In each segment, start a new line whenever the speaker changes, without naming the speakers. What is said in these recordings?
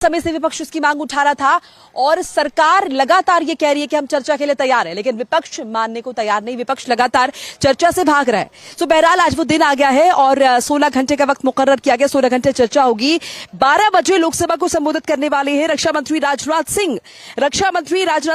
समय से विपक्ष इसकी मांग उठा रहा था और सरकार लगातार ये कह रही है कि हम चर्चा के लिए तैयार है, लेकिन विपक्ष मानने को तैयार नहीं। विपक्ष लगातार चर्चा से भाग रहा है। तो बहरहाल आज वो दिन आ गया है और 16 घंटे का वक्त मुकर्रर किया गया। 16 घंटे चर्चा होगी। 12 बजे लोकसभा को संबोधित करने वाले हैं रक्षा मंत्री राजनाथ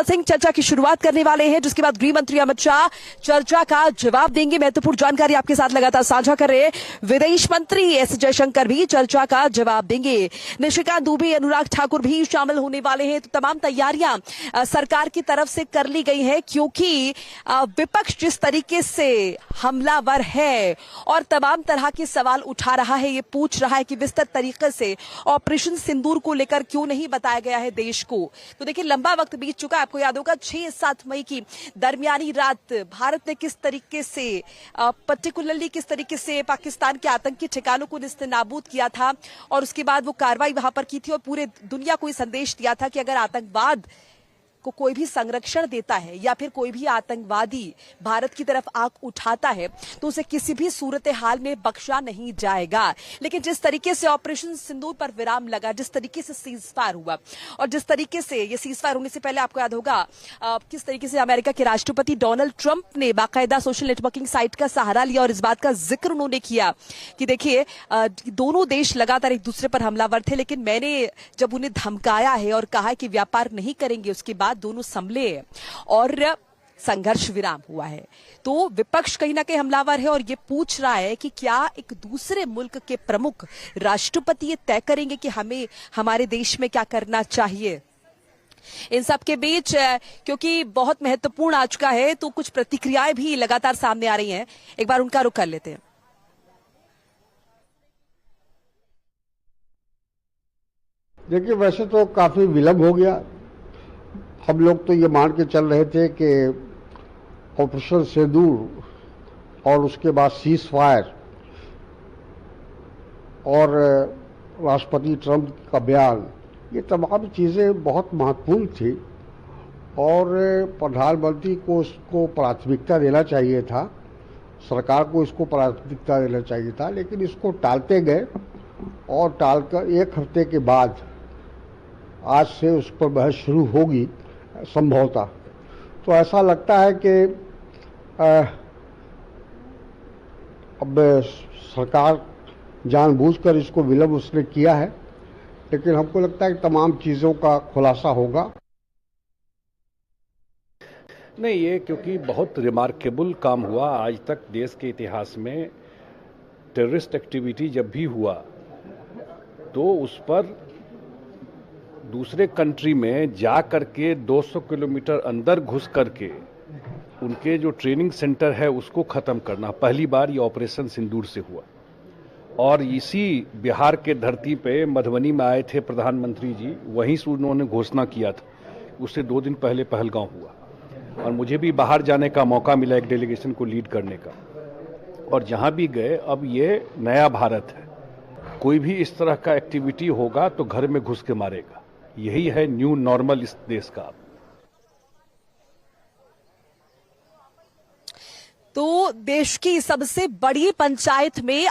सिंह। चर्चा की शुरुआत करने वाले हैं, जिसके बाद गृह मंत्री अमित शाह चर्चा का जवाब देंगे। महत्वपूर्ण जानकारी आपके साथ लगातार साझा कर रहे हैं। विदेश मंत्री एस जयशंकर भी चर्चा का जवाब देंगे। निशिकांत दुबे, अनुराग ठाकुर भी शामिल होने वाले हैं। तो तमाम तैयारियां सरकार की तरफ से कर ली गई है, क्योंकि विपक्ष जिस तरीके से हमलावर है और तमाम तरह के सवाल उठा रहा है, ये पूछ रहा है कि विस्तृत तरीके से ऑपरेशन सिंदूर को लेकर क्यों नहीं बताया गया है देश को। तो देखिए, लंबा वक्त बीत चुका है। आपको याद होगा 6-7 मई की दरमियानी रात भारत ने किस तरीके से पर्टिकुलरली किस तरीके से पाकिस्तान के आतंकी ठिकानों को निस्तेनाबूद किया था और उसके बाद वो कार्रवाई वहां पर की थी और पूरे दुनिया को संदेश दिया था कि अगर आतंकवाद को कोई भी संरक्षण देता है या फिर कोई भी आतंकवादी भारत की तरफ आंख उठाता है तो उसे किसी भी सूरत हाल में बख्शा नहीं जाएगा। लेकिन जिस तरीके से ऑपरेशन सिंदूर पर विराम लगा, जिस तरीके से सीजफायर हुआ और जिस तरीके से ये सीजफायर होने से पहले आपको याद होगा किस तरीके से अमेरिका के राष्ट्रपति डोनाल्ड ट्रंप ने बाकायदा सोशल नेटवर्किंग साइट का सहारा लिया और इस बात का जिक्र उन्होंने किया कि देखिए दोनों देश लगातार एक दूसरे पर हमलावर थे, लेकिन मैंने जब उन्हें धमकाया है और कहा है कि व्यापार नहीं करेंगे, उसके बाद दोनों संभले और संघर्ष विराम हुआ है। तो विपक्ष कहीं ना कहीं हमलावर है और ये पूछ रहा है कि क्या एक दूसरे मुल्क के प्रमुख राष्ट्रपति ये तय करेंगे कि हमें हमारे देश में क्या करना चाहिए। इन सब के बीच क्योंकि बहुत महत्वपूर्ण आ चुका है तो कुछ प्रतिक्रियाएं भी लगातार सामने आ रही हैं। एक बार उनका रुख कर लेते हैं।
देखिए, वैसे तो काफी विलंब हो गया। हम लोग तो ये मान के चल रहे थे कि ऑपरेशन सिंदूर और उसके बाद सीज फायर और राष्ट्रपति ट्रंप का बयान, ये तमाम चीज़ें बहुत महत्वपूर्ण थी और प्रधानमंत्री को इसको प्राथमिकता देना चाहिए था, सरकार को इसको प्राथमिकता देना चाहिए था, लेकिन इसको टालते गए और टालकर एक हफ्ते के बाद आज से उस पर बहस शुरू होगी संभवतः। तो ऐसा लगता है कि अब सरकार जानबूझकर इसको विलंब उसने किया है, लेकिन हमको लगता है कि तमाम चीज़ों का खुलासा होगा।
नहीं, ये क्योंकि बहुत रिमार्केबल काम हुआ आज तक देश के इतिहास में। टेररिस्ट एक्टिविटी जब भी हुआ तो उस पर दूसरे कंट्री में जा करके 200 किलोमीटर अंदर घुस करके उनके जो ट्रेनिंग सेंटर है उसको ख़त्म करना पहली बार ये ऑपरेशन सिंदूर से हुआ। और इसी बिहार के धरती पे मधुबनी में आए थे प्रधानमंत्री जी, वहीं से उन्होंने घोषणा किया था। उससे 2 दिन पहले पहलगांव हुआ और मुझे भी बाहर जाने का मौका मिला एक डेलीगेशन को लीड करने का। और जहाँ भी गए, अब ये नया भारत है। कोई भी इस तरह का एक्टिविटी होगा तो घर में घुस के मारेगा। यही है न्यू नॉर्मल इस देश का।
तो देश की सबसे बड़ी पंचायत में